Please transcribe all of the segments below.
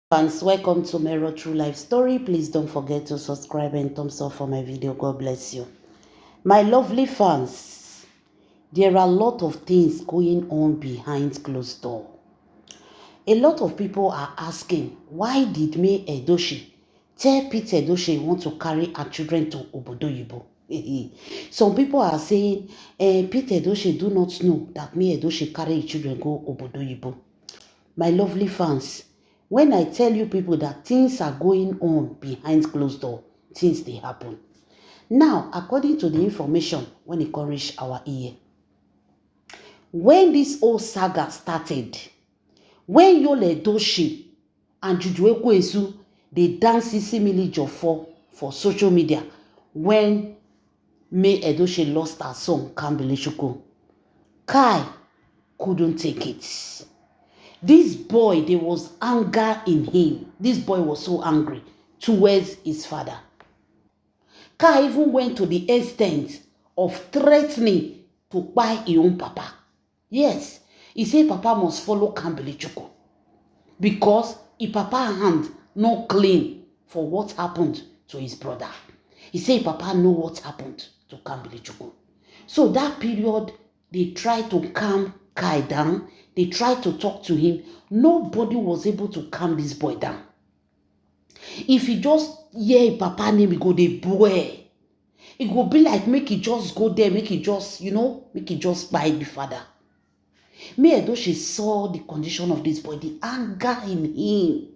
Fans, welcome to Mero True Life Story. Please don't forget to subscribe and thumbs up for my video. God bless you. My lovely fans, there are a lot of things going on behind closed door. A lot of people are asking, why did May Edochie tell Pete Edochie want to carry her children to Obodoyibo? Some people are saying, Pete Edochie do not know that May Edochie carry his children go Obodoyibo. My lovely fans, when I tell you people that things are going on behind closed door, things they happen. Now, according to the information when it can reach our ear, when this whole saga started, when Yul Edochie and Juju Ekwesu, they dance Isimili Jofo for social media, when May Edochie lost her son, Kambili Kai couldn't take it. This boy, there was anger in him. This boy was so angry towards his father. Kai even went to the extent of threatening to buy his own papa. Yes, he said papa must follow Kambili because his papa hand not clean for what happened to his brother. He said papa know what happened to Kambili. So that period, they tried to calm Kai down. They tried to talk to him. Nobody was able to calm this boy down. If he just hear papa name, he go the boy. It go be like make he just go there, make he just, make he just buy the father. May Edochie saw the condition of this boy, the anger in him.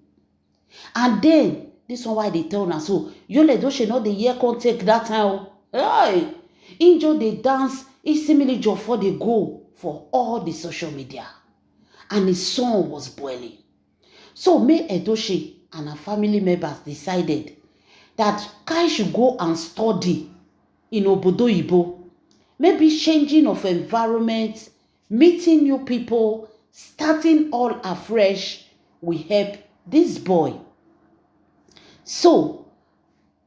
And then, this one why they tell us, so, Yul Edochie not the year can take that time. Hey! Injo they dance, Isimili Jofo they go for all the social media. And his son was boiling. So May Edochie and her family members decided that Kai should go and study in Obodoyibo. Maybe changing of environment, meeting new people, starting all afresh will help this boy. So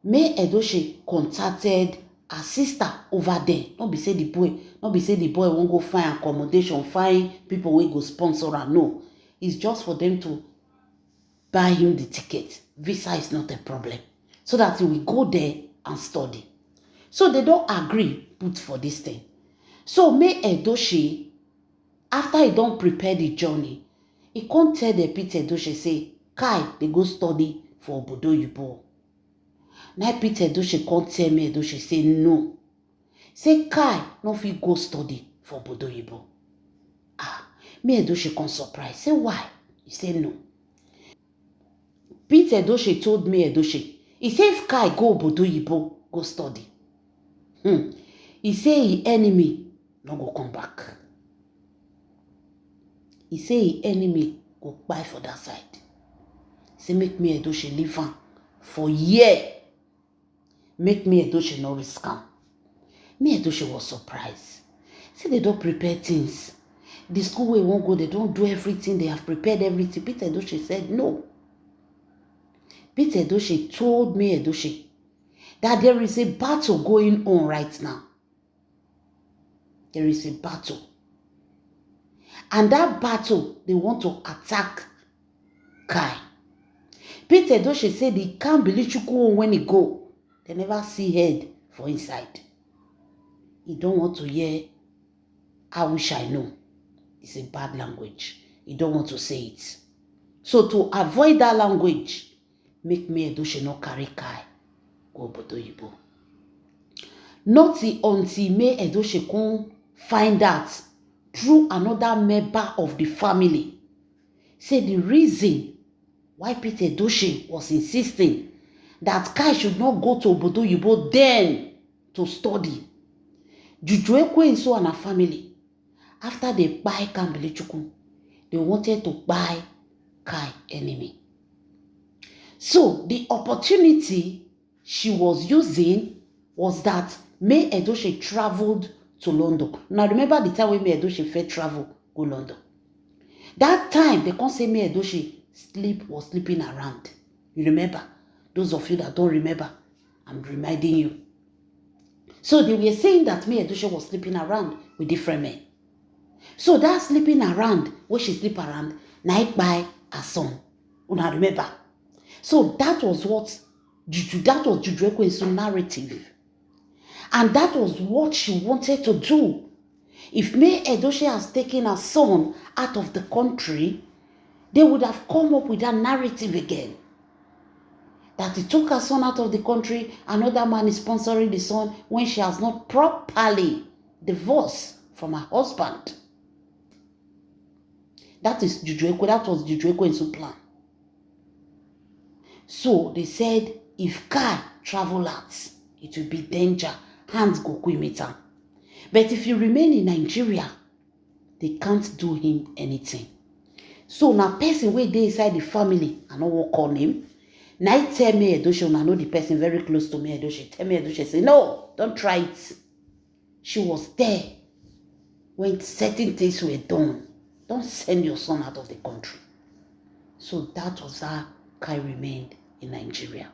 May Edochie contacted her sister over there. Not be say the boy won't go find accommodation, find people wey go sponsor her. No, it's just for them to buy him the ticket. Visa is not a problem, so that he will go there and study. So they don't agree put for this thing. So May Edochie, after he don't prepare the journey, he can't tell the Pete Edochie say, Kai, they go study for Obodoyibo. Now Pete Edochie can't tell May Edochie say no. Say Kai no fit go study for Obodoyibo. May Edochie can't surprise. Say why? He say no. Pete Edochie told May Edochie, he say if Kai go Obodoyibo, go study. He say his enemy no go come back. He say his enemy go buy for that side. Say make May Edochie leave am for year. Make May Edochie no risk am. May Edochie was surprised. See, they don't prepare things. The school where won't go, they don't do everything. They have prepared everything. Pete Edochie said no. Pete Edochie told May Edochie that there is a battle going on right now. There is a battle. And that battle, they want to attack Kai. Pete Edochie said he can't believe Chukwu when he go. They never see head for inside. He don't want to hear, I wish I know. It's a bad language. He don't want to say it. So to avoid that language, make May Edochie not carry Kai go Obodoyibo. Not until May Edochie can find out through another member of the family. Say the reason why Pete Edochie was insisting that Kai should not go to Obodoyibo then to study. Juju Ekwesu and her family, after they buy Kambili, they wanted to buy Kai enemy. So the opportunity she was using was that May Edochie traveled to London. Now remember the time when May Edochie first travel go London. That time they can't say May Edochie was sleeping around. You remember? Those of you that don't remember, I'm reminding you. So they were saying that May Edochie was sleeping around with different men. So that sleeping around, where she sleep around, night by her son. Una remember? So that was what Juju Ekwensu's narrative. And that was what she wanted to do. If May Edochie has taken her son out of the country, they would have come up with that narrative again. That he took her son out of the country, another man is sponsoring the son when she has not properly divorced from her husband. That was Juju Ekwensu's plan. So they said, if Kai travel out, it will be danger. Hands go meter. But if you remain in Nigeria, they can't do him anything. So now person wey dey inside the family, I no wan call him. Now he tell me Edochie, I know the person very close to me, Edochie. Tell me Edochie, say, no, don't try it. She was there when certain things were done. Don't send your son out of the country. So that was how Kai remained in Nigeria.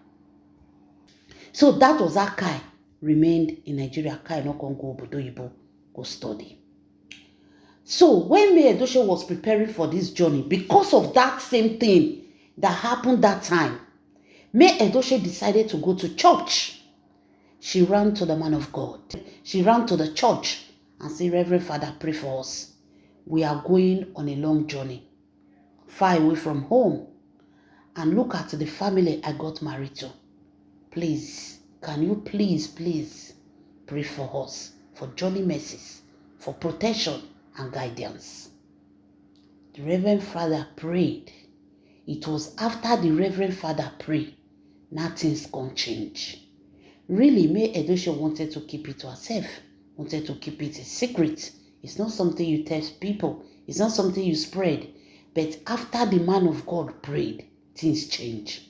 So that was how Kai remained in Nigeria. Kai no can go obodo oyibo go study. So when May Edochie was preparing for this journey, because of that same thing that happened that time, May Edochie decided to go to church. She ran to the man of God. She ran to the church and said, Reverend Father, pray for us. We are going on a long journey, far away from home. And look at the family I got married to. Please, can you please pray for us, for journey mercies, for protection and guidance. The Reverend Father prayed. It was after the Reverend Father prayed, nothing's gonna change. Really, May Edochie wanted to keep it to herself, wanted to keep it a secret. It's not something you tell people. It's not something you spread. But after the man of God prayed, things change.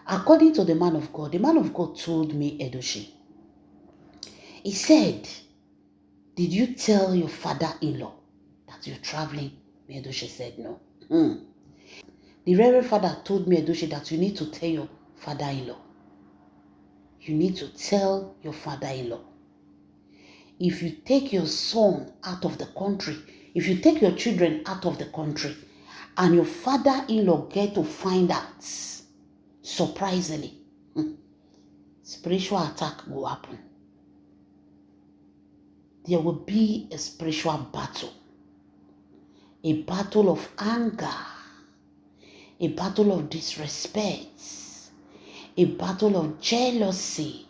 According to the man of God told me, Edochie, he said, did you tell your father-in-law that you're traveling? Me Edochie said no. The Reverend Father told me, Edochie, that you need to tell your father-in-law. You need to tell your father-in-law. If you take your son out of the country, if you take your children out of the country, and your father-in-law get to find out, surprisingly, spiritual attack will happen. There will be a spiritual battle. A battle of anger. A battle of disrespect. A battle of jealousy.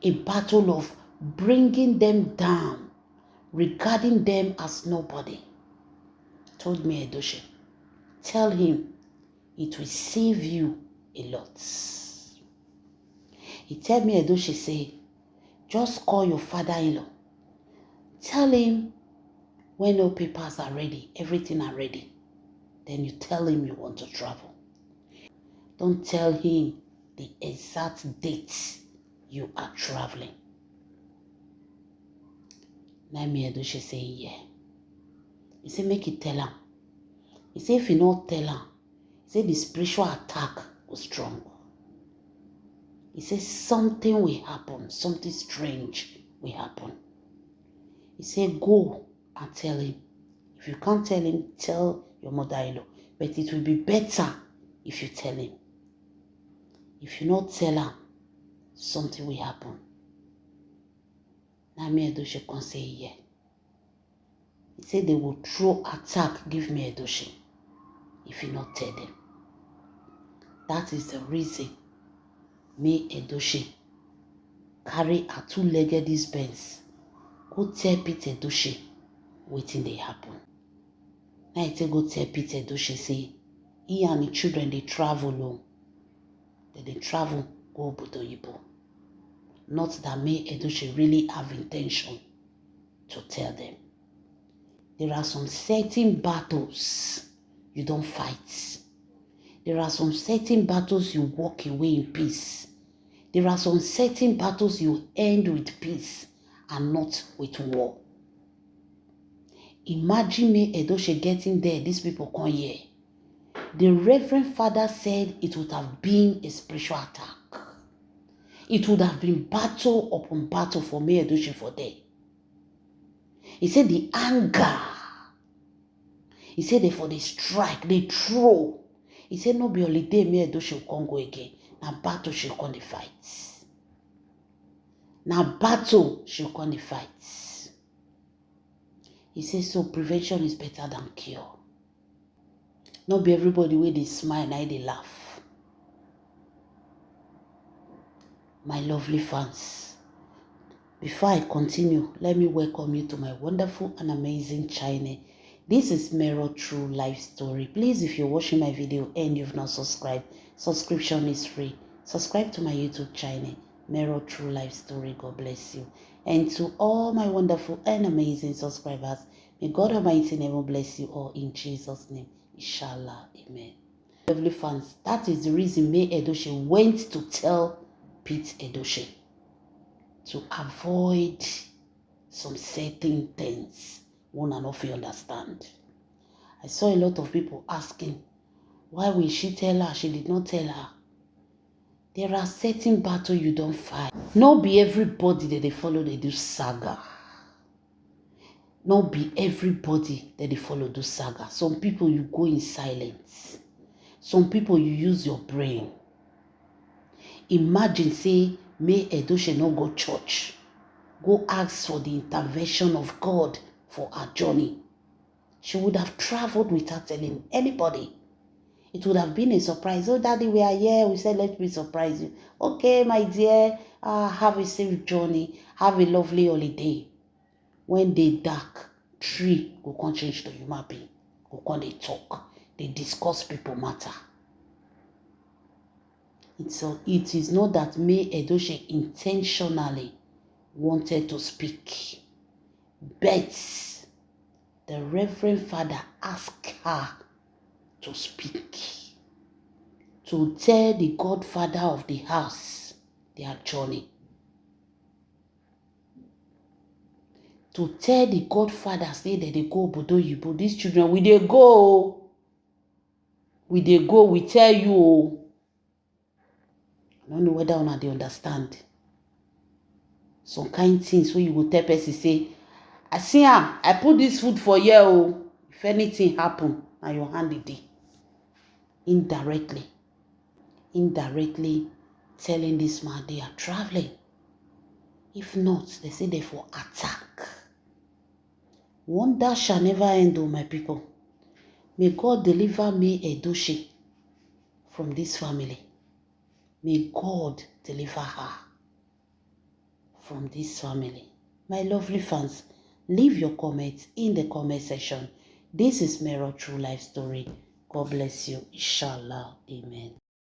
A battle of bringing them down, regarding them as nobody. Told me, Edochie, tell him it will save you a lot. He told me, Edochie, say, just call your father-in-law. Tell him when all papers are ready, everything are ready. Then you tell him you want to travel. Don't tell him the exact date you are traveling. Now me Edochie say, yeah. He said, make it tell him. He said, if you not tell him, he said the spiritual attack was strong. He said, something will happen, something strange will happen. He said, go and tell him. If you can't tell him, tell your mother-in-law. But it will be better if you tell him. If you not tell him, something will happen. Now me Edochie can say, yeah. He said they will throw attack, give me Edochie, if you not tell them. That is the reason me Edochie carry a two-legged this Benz. Go tell Peter Edochie wetin dey happen. Now he go tell Peter Edochie say he and the children they travel they travel go obodo oyibo. Not that me Edochie really have intention to tell them. There are some certain battles you don't fight. There are some certain battles you walk away in peace. There are some certain battles you end with peace and not with war. Imagine me Edochie getting there, these people come here. The Reverend Father said it would have been a spiritual attack. It would have been battle upon battle for me Edochie for there. He said the anger. He said they for the strike, they throw. He said, no be holiday, me Edochie come go again. Now battle she come the fight. Now battle she come the fight. He says, so prevention is better than cure. Not be everybody where they smile and they laugh. My lovely fans, before I continue, let me welcome you to my wonderful and amazing channel. This is Mero True Life Story. Please, if you're watching my video and you've not subscribed, subscription is free. Subscribe to my YouTube channel, Mero True Life Story. God bless you. And to all my wonderful and amazing subscribers, may God Almighty never bless you all in Jesus' name. Inshallah. Amen. Lovely fans, that is the reason May Edochie went to tell Pete Edochie to avoid some certain things one and all understand. I saw a lot of people asking, why will she tell her? She did not tell her. There are certain battles you don't fight. Not be everybody that they follow, they do saga. Not be everybody that they follow do saga. Some people you go in silence. Some people you use your brain. Imagine say, May Edochie not go church. Go ask for the intervention of God for her journey. She would have traveled without telling anybody. It would have been a surprise. Oh, Daddy, we are here. We said, let me surprise you. Okay, my dear, have a safe journey. Have a lovely holiday. When they dark, tree go come change to human being. Go come they talk. They discuss people matter. It is not that May Edochie intentionally wanted to speak, but the Reverend Father asked her to speak, to tell the godfather of the house their journey, to tell the godfather say that they go Obodo Oyibo. These children, we dey go, we tell you. I don't know whether or not they understand. Some kind things where you will tell person say, I see am, I put this food for you. Oh. If anything happen, now your hand it dey. Indirectly telling this man they are traveling. If not, they say they for attack. Wonder shall never end, oh my people. May God deliver May Edochie from this family. May God deliver her from this family. My lovely fans, leave your comments in the comment section. This is Mero True Life Story. God bless you. Inshallah. Amen.